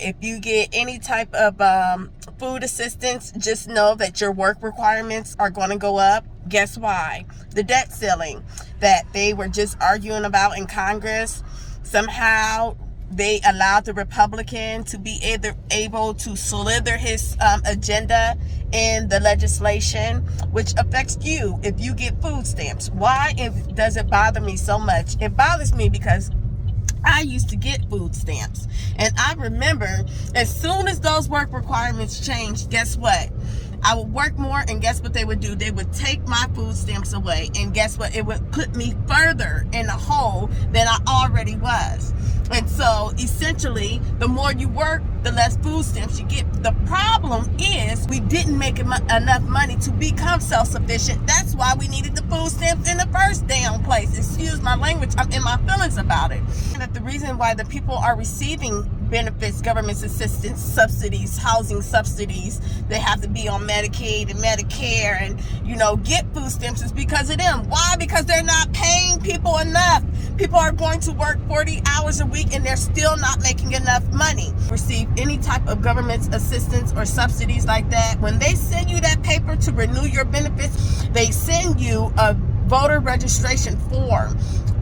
If you get any type of food assistance, just know that your work requirements are going to go up. Guess why? The debt ceiling that they were just arguing about in Congress, somehow they allowed the Republican to be able to slither his agenda in the legislation, which affects you if you get food stamps. Why does it bother me so much? It bothers me because I used to get food stamps. And I remember as soon as those work requirements changed, guess what? I would work more, and guess what they would do? They would take my food stamps away. And guess what? It would put me further in a hole than I already was. And so essentially, the more you work, the less food stamps you get. The problem is we didn't make enough money to become self-sufficient. That's why we needed the food stamps in the first damn place. Excuse my language. I'm in my feelings about it. And that the reason why the people are receiving benefits, government assistance, subsidies, housing subsidies, they have to be on Medicaid and Medicare and, get food stamps is because of them. Why? Because they're not paying people enough. People are going to work 40 hours a week and they're still not making enough money. Receive any type of government assistance or subsidies like that. When they send you that paper to renew your benefits, they send you a voter registration form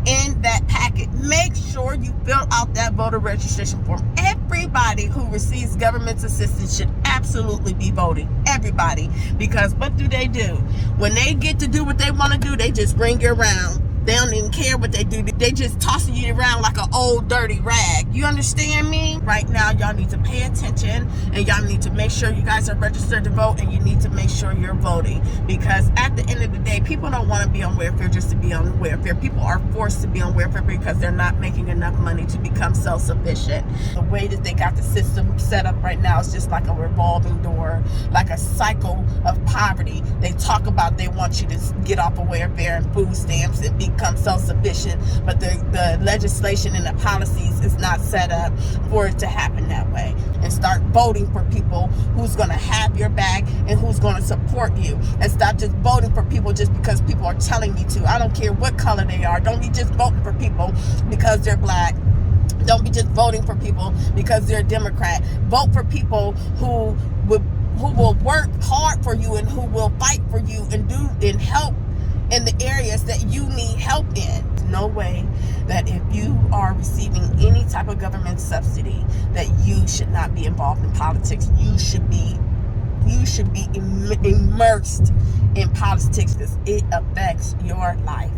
in that packet. Make sure you fill out that voter registration form. Everybody who receives government assistance should absolutely be voting. Everybody. Because what do? When they get to do what they want to do, they just bring you around. They don't even care what they do. They just tossing you around like an old dirty rag. You understand me? Right now, y'all need to pay attention, and y'all need to make sure you guys are registered to vote, and you need to make sure you're voting. Because at the end of the day, people don't want to be on welfare just to be on welfare. People are forced to be on welfare because they're not making enough money to become self-sufficient. The way that they got the system set up right now is just like a revolving door, like a cycle of poverty. They talk about they want you to get off of welfare and food stamps and become self-sufficient, but the legislation and the policies is not set up for it to happen that way. And start voting for people who's going to have your back and who's going to support you, and stop just voting for people just because people are telling me to. I don't care what color they are. Don't be just voting for people because they're black. Don't be just voting for people because they're Democrat. Vote for people who will work hard for you and who will fight for you and help in the areas that you need help in. No way that if you are receiving any type of government subsidy that you should not be involved in politics. You should be immersed in politics because it affects your life.